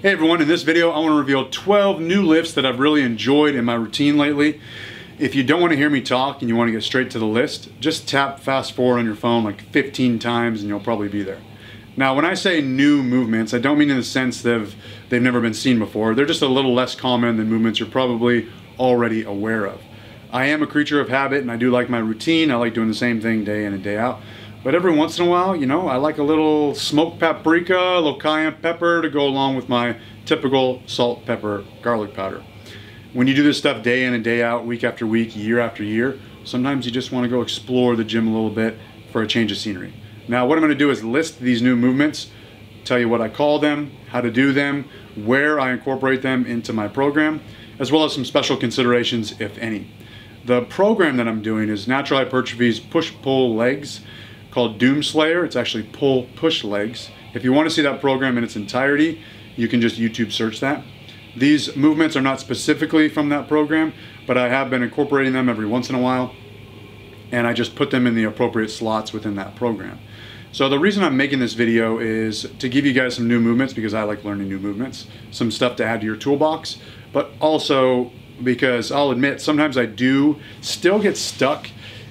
Hey everyone, in this video I want to reveal 12 new lifts that I've really enjoyed in my routine lately. If you don't want to hear me talk and you want to get straight to the list, just tap fast forward on your phone like 15 times and you'll probably be there. Now when I say new movements, I don't mean in the sense that they've never been seen before. They're just a little less common than movements you're probably already aware of. I am a creature of habit and I do like my routine. I like doing the same thing day in and day out. But every once in a while, you know, I like a little smoked paprika, a little cayenne pepper to go along with my typical salt, pepper, garlic powder. When you do this stuff day in and day out, week after week, year after year, sometimes you just want to go explore the gym a little bit for a change of scenery. Now what I'm going to do is list these new movements, tell you what I call them, how to do them, where I incorporate them into my program, as well as some special considerations, if any. The program that I'm doing is Natural Hypertrophy's push-pull legs, called Doom Slayer. It's actually pull-push legs. If you want to see that program in its entirety, you can just YouTube search that. These movements are not specifically from that program, but I have been incorporating them every once in a while, and I just put them in the appropriate slots within that program. So the reason I'm making this video is to give you guys some new movements, because I like learning new movements, some stuff to add to your toolbox, but also because I'll admit sometimes I do still get stuck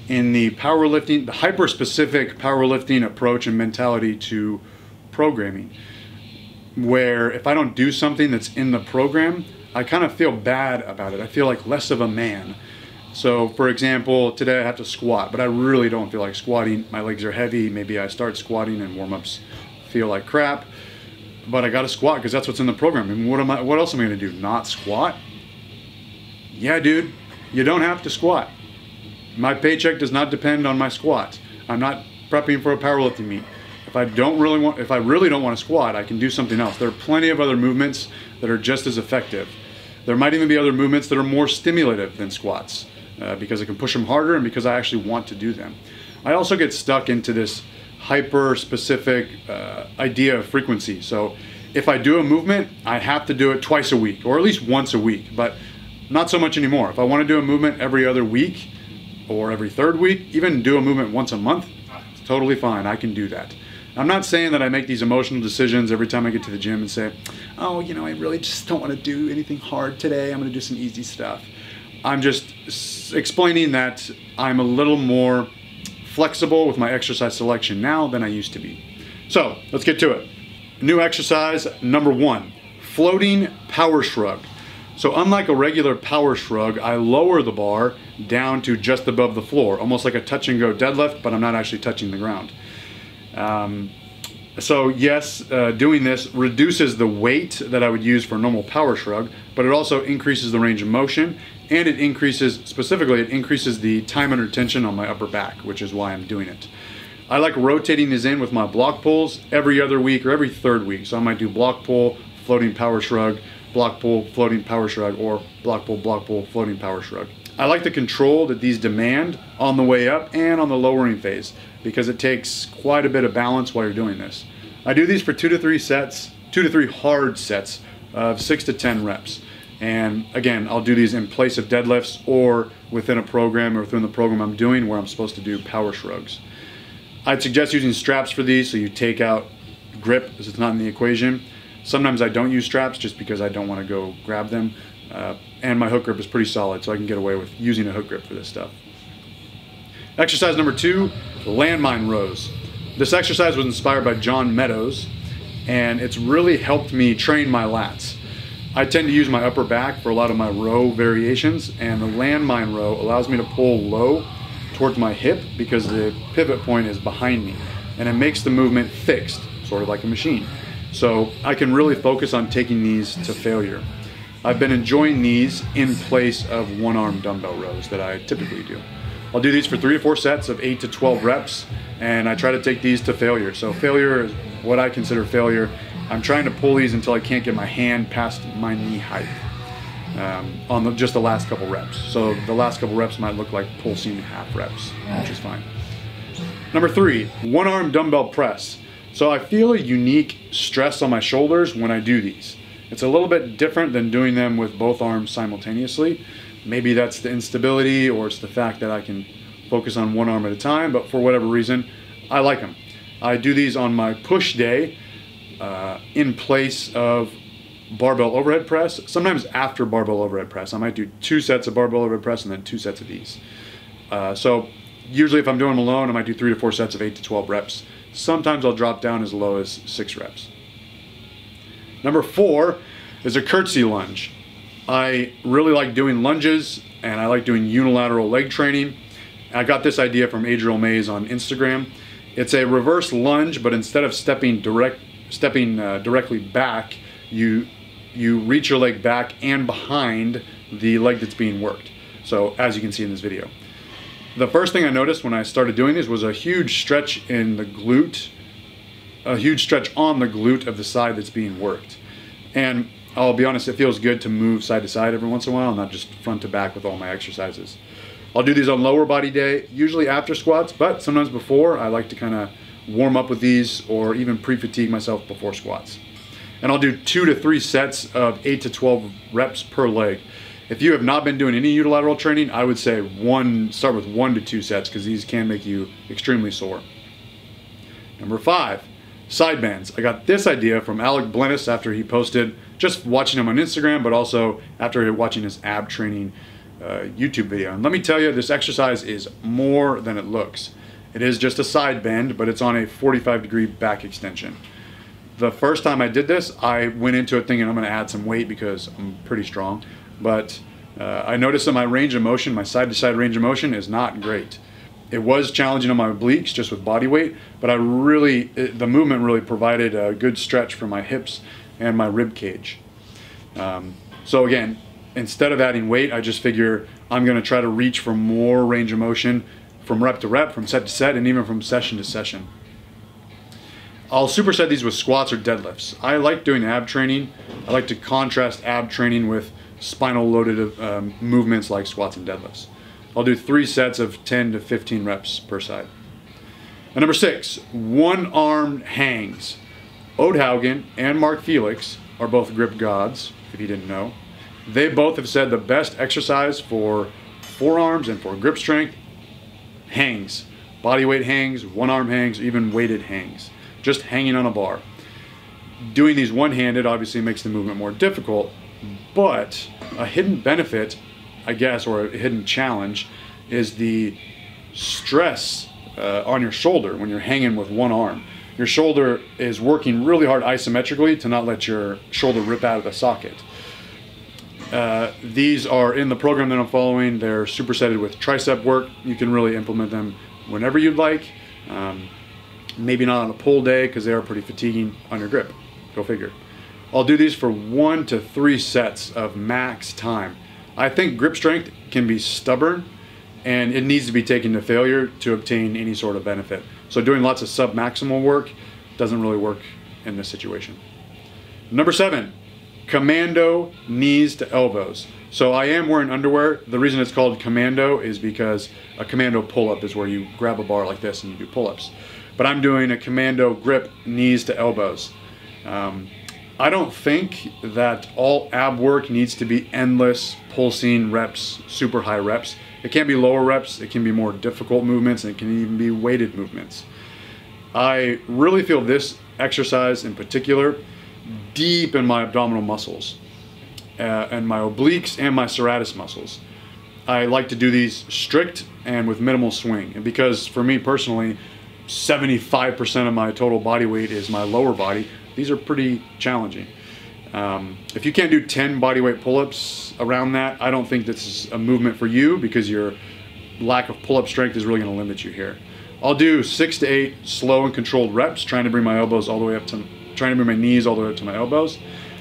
in the powerlifting, the hyper-specific powerlifting approach and mentality to programming, where if I don't do something that's in the program, I kind of feel bad about it. I feel like less of a man. So for example, today I have to squat, but I really don't feel like squatting. My legs are heavy. Maybe I start squatting and warm-ups feel like crap, but I got to squat because that's what's in the program. I mean, what else am I going to do? Not squat? Yeah, dude, you don't have to squat. My paycheck does not depend on my squats. I'm not prepping for a powerlifting meet. If I really don't want to squat, I can do something else. There are plenty of other movements that are just as effective. There might even be other movements that are more stimulative than squats because I can push them harder and because I actually want to do them. I also get stuck into this hyper-specific idea of frequency. So if I do a movement, I have to do it twice a week or at least once a week, but not so much anymore. If I want to do a movement every other week, or every third week, even do a movement once a month, it's totally fine. I can do that. I'm not saying that I make these emotional decisions every time I get to the gym and say, oh, you know, I really just don't want to do anything hard today. I'm going to do some easy stuff. I'm just explaining that I'm a little more flexible with my exercise selection now than I used to be. So let's get to it. New exercise number 1, floating power shrug. So unlike a regular power shrug, I lower the bar down to just above the floor, almost like a touch and go deadlift, but I'm not actually touching the ground. So yes, doing this reduces the weight that I would use for a normal power shrug, but it also increases the range of motion, and it increases the time under tension on my upper back, which is why I'm doing it. I like rotating these in with my block pulls every other week or every third week. So I might do block pull, floating power shrug, block pull, floating power shrug, or block pull, floating power shrug. I like the control that these demand on the way up and on the lowering phase because it takes quite a bit of balance while you're doing this. I do these for 2 to 3 sets, 2 to 3 hard sets of 6 to 10 reps. And again, I'll do these in place of deadlifts or within a program or within the program I'm doing where I'm supposed to do power shrugs. I'd suggest using straps for these so you take out grip as it's not in the equation. Sometimes I don't use straps just because I don't want to go grab them. And my hook grip is pretty solid, so I can get away with using a hook grip for this stuff. Exercise number 2, landmine rows. This exercise was inspired by John Meadows, and it's really helped me train my lats. I tend to use my upper back for a lot of my row variations, and the landmine row allows me to pull low towards my hip because the pivot point is behind me, and it makes the movement fixed, sort of like a machine. So I can really focus on taking these to failure. I've been enjoying these in place of one-arm dumbbell rows that I typically do. I'll do these for 3 to 4 sets of 8 to 12 reps, and I try to take these to failure. So failure is what I consider failure. I'm trying to pull these until I can't get my hand past my knee height on just the last couple reps. So the last couple reps might look like pulsing half reps, which is fine. Number 3, one-arm dumbbell press. So I feel a unique stress on my shoulders when I do these. It's a little bit different than doing them with both arms simultaneously. Maybe that's the instability or it's the fact that I can focus on one arm at a time, but for whatever reason, I like them. I do these on my push day in place of barbell overhead press, sometimes after barbell overhead press. I might do 2 sets of barbell overhead press and then 2 sets of these. So usually if I'm doing them alone, I might do 3 to 4 sets of 8 to 12 reps. Sometimes I'll drop down as low as 6 reps. Number 4 is a curtsy lunge. I really like doing lunges and I like doing unilateral leg training. I got this idea from Adriel Mays on Instagram. It's a reverse lunge, but instead of stepping directly back, you reach your leg back and behind the leg that's being worked. So as you can see in this video. The first thing I noticed when I started doing this was a huge stretch in the glute, a huge stretch on the glute of the side that's being worked. And I'll be honest, it feels good to move side to side every once in a while, not just front to back with all my exercises. I'll do these on lower body day, usually after squats, but sometimes before. I like to kind of warm up with these or even pre-fatigue myself before squats. And I'll do 2 to 3 sets of 8 to 12 reps per leg. If you have not been doing any unilateral training, I would say start with 1 to 2 sets because these can make you extremely sore. Number 5, side bends. I got this idea from Alec Blennis after he posted, just watching him on Instagram, but also after watching his ab training YouTube video. And let me tell you, this exercise is more than it looks. It is just a side bend, but it's on a 45-degree back extension. The first time I did this, I went into it thinking I'm going to add some weight because I'm pretty strong, but I noticed that my range of motion, my side-to-side range of motion is not great. It was challenging on my obliques just with body weight, but the movement really provided a good stretch for my hips and my rib cage. So again, instead of adding weight, I just figure I'm going to try to reach for more range of motion from rep to rep, from set to set, and even from session to session. I'll superset these with squats or deadlifts. I like doing ab training. I like to contrast ab training with spinal loaded movements like squats and deadlifts. I'll do 3 sets of 10 to 15 reps per side. And number 6, one-armed hangs. Ode Haugen and Mark Felix are both grip gods, if you didn't know. They both have said the best exercise for forearms and for grip strength, hangs. Body weight hangs, one-arm hangs, even weighted hangs. Just hanging on a bar. Doing these one-handed obviously makes the movement more difficult, but a hidden benefit, I guess, or a hidden challenge is the stress on your shoulder when you're hanging with one arm. Your shoulder is working really hard isometrically to not let your shoulder rip out of the socket. These are in the program that I'm following. They're supersetted with tricep work. You can really implement them whenever you'd like. Maybe not on a pull day because they are pretty fatiguing on your grip. Go figure. I'll do these for 1 to 3 sets of max time. I think grip strength can be stubborn and it needs to be taken to failure to obtain any sort of benefit. So doing lots of sub-maximal work doesn't really work in this situation. Number 7, commando knees to elbows. So I am wearing underwear. The reason it's called commando is because a commando pull-up is where you grab a bar like this and you do pull-ups. But I'm doing a commando grip knees to elbows. I don't think that all ab work needs to be endless pulsing reps, super high reps. It can be lower reps, it can be more difficult movements, and it can even be weighted movements. I really feel this exercise in particular deep in my abdominal muscles and my obliques and my serratus muscles. I like to do these strict and with minimal swing, and because for me personally 75% of my total body weight is my lower body, these are pretty challenging. If you can't do 10 bodyweight pull-ups around that, I don't think this is a movement for you because your lack of pull-up strength is really going to limit you here. I'll do 6 to 8 slow and controlled reps, trying to bring my elbows all the way up to, trying to bring my knees all the way up to my elbows.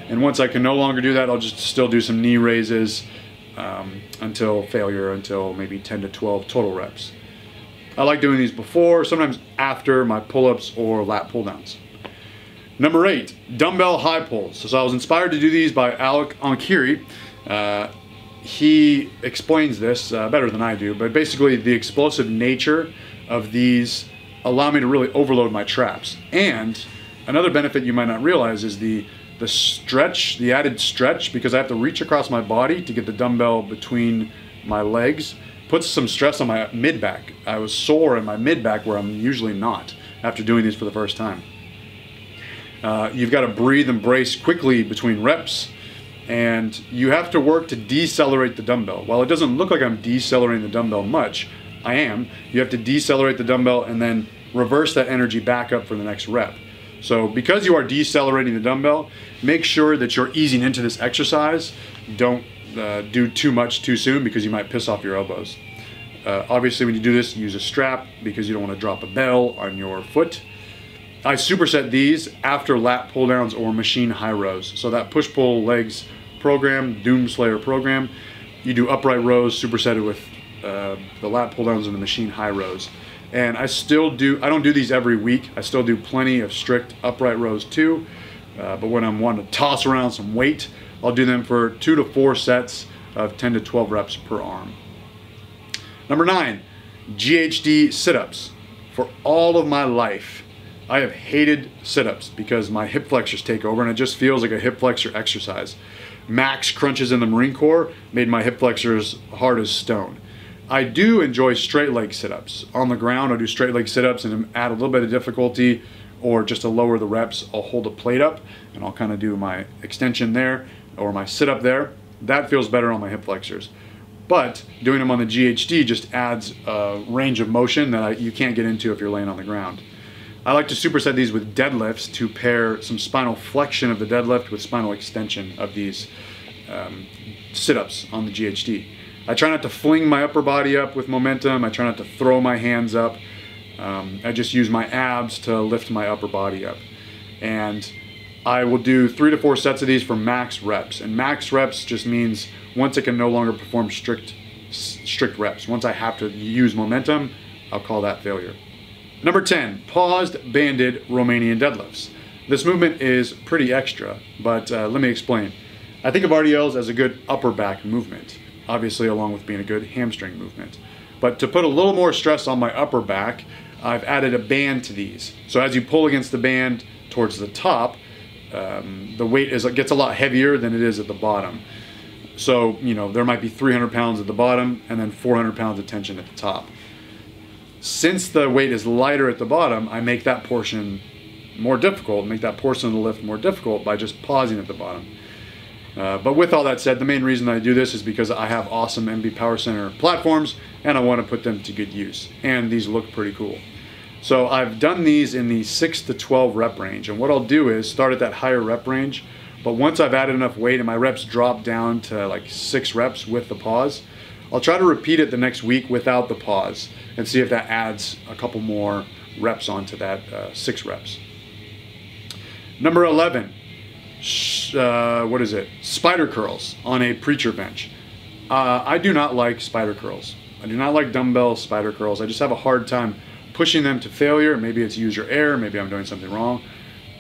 And once I can no longer do that, I'll just still do some knee raises until failure, until maybe 10 to 12 total reps. I like doing these before, sometimes after my pull-ups or lat pull-downs. Number 8, dumbbell high pulls. So I was inspired to do these by Alec Ankiri. He explains this better than I do, but basically the explosive nature of these allow me to really overload my traps. And another benefit you might not realize is the stretch, the added stretch, because I have to reach across my body to get the dumbbell between my legs, puts some stress on my mid-back. I was sore in my mid-back where I'm usually not after doing these for the first time. You've got to breathe and brace quickly between reps, and you have to work to decelerate the dumbbell. While it doesn't look like I'm decelerating the dumbbell much, I am. You have to decelerate the dumbbell and then reverse that energy back up for the next rep. So because you are decelerating the dumbbell, make sure that you're easing into this exercise. Don't do too much too soon, because you might piss off your elbows. Obviously when you do this, use a strap because you don't want to drop a bell on your foot. I superset these after lat pull downs or machine high rows. So that push-pull legs program, Doom Slayer program, you do upright rows supersetted with the lat pull downs and the machine high rows. And I don't do these every week. I still do plenty of strict upright rows too. But when I'm wanting to toss around some weight, I'll do them for 2 to 4 sets of 10 to 12 reps per arm. Number 9, GHD sit-ups. For all of my life, I have hated sit-ups because my hip flexors take over and it just feels like a hip flexor exercise. Max crunches in the Marine Corps made my hip flexors hard as stone. I do enjoy straight leg sit-ups. On the ground, I'll do straight leg sit-ups and add a little bit of difficulty, or just to lower the reps, I'll hold a plate up and I'll kind of do my extension there or my sit-up there. That feels better on my hip flexors. But doing them on the GHD just adds a range of motion that you can't get into if you're laying on the ground. I like to superset these with deadlifts to pair some spinal flexion of the deadlift with spinal extension of these sit-ups on the GHD. I try not to fling my upper body up with momentum. I try not to throw my hands up. I just use my abs to lift my upper body up. And I will do 3 to 4 sets of these for max reps. And max reps just means once I can no longer perform strict reps. Once I have to use momentum, I'll call that failure. Number 10, paused banded Romanian deadlifts. This movement is pretty extra, but let me explain. I think of RDLs as a good upper back movement, obviously along with being a good hamstring movement. But to put a little more stress on my upper back, I've added a band to these. So as you pull against the band towards the top, the weight gets a lot heavier than it is at the bottom. So, you know, there might be 300 pounds at the bottom and then 400 pounds of tension at the top. Since the weight is lighter at the bottom, I make that portion more difficult, make that portion of the lift more difficult by just pausing at the bottom. But with all that said, the main reason I do this is because I have awesome MB Power Center platforms and I want to put them to good use. And these look pretty cool. So I've done these in the 6 to 12 rep range. And what I'll do is start at that higher rep range. But once I've added enough weight and my reps drop down to like 6 reps with the pause, I'll try to repeat it the next week without the pause and see if that adds a couple more reps onto that 6 reps. Number 11. What is it? Spider curls on a preacher bench. I do not like spider curls. I do not like dumbbell spider curls. I just have a hard time pushing them to failure. Maybe it's use your air. Maybe I'm doing something wrong.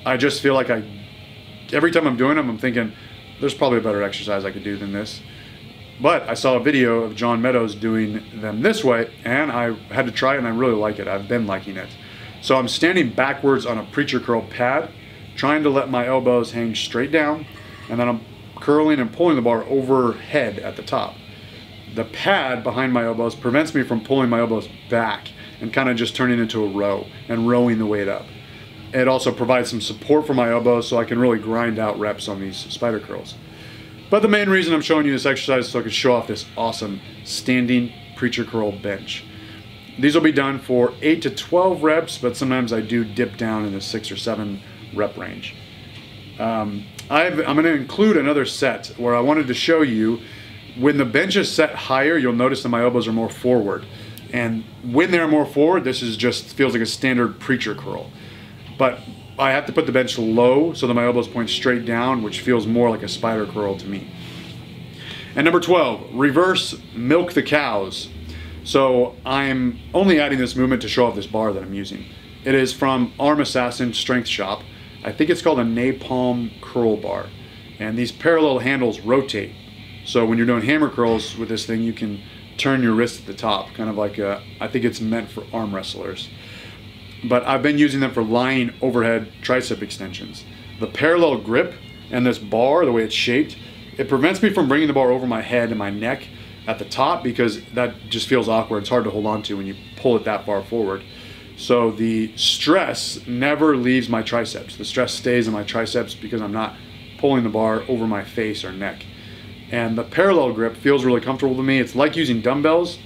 I just feel like every time I'm doing them, I'm thinking there's probably a better exercise I could do than this. But I saw a video of John Meadows doing them this way and I had to try it and I really like it. I've been liking it. So I'm standing backwards on a preacher curl pad, trying to let my elbows hang straight down, and then I'm curling and pulling the bar overhead at the top. The pad behind my elbows prevents me from pulling my elbows back and kind of just turning into a row and rowing the weight up. It also provides some support for my elbows so I can really grind out reps on these spider curls. But the main reason I'm showing you this exercise is so I can show off this awesome standing preacher curl bench. These will be done for 8 to 12 reps, but sometimes I do dip down in the 6 or 7 rep range. I'm going to include another set where I wanted to show you when the bench is set higher, you'll notice that my elbows are more forward. And when they're more forward, this is just feels like a standard preacher curl. But I have to put the bench low so that my elbows point straight down, which feels more like a spider curl to me. And number 12, reverse milk the cows. So I'm only adding this movement to show off this bar that I'm using. It is from Arm Assassin Strength Shop. I think it's called a napalm curl bar. And these parallel handles rotate. So when you're doing hammer curls with this thing, you can turn your wrist at the top, kind of like I think it's meant for arm wrestlers. But I've been using them for lying overhead tricep extensions. The parallel grip and this bar, the way it's shaped, it prevents me from bringing the bar over my head and my neck at the top because that just feels awkward. It's hard to hold on to when you pull it that far forward. So the stress never leaves my triceps. The stress stays in my triceps because I'm not pulling the bar over my face or neck. And the parallel grip feels really comfortable to me. It's like using dumbbells.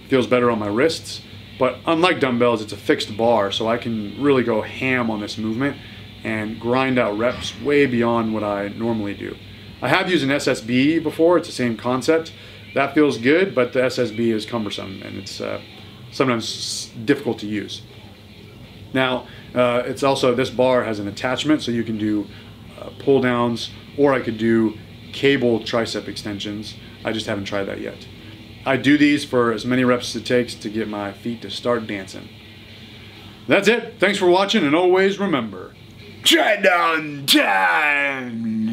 Feels better on my wrists. But unlike dumbbells, it's a fixed bar, so I can really go ham on this movement and grind out reps way beyond what I normally do. I have used an SSB before. It's the same concept. That feels good, but the SSB is cumbersome and it's sometimes difficult to use. Now, it's also, this bar has an attachment, so you can do pull downs, or I could do cable tricep extensions. I just haven't tried that yet. I do these for as many reps as it takes to get my feet to start dancing. That's it. Thanks for watching, and always remember, try down time.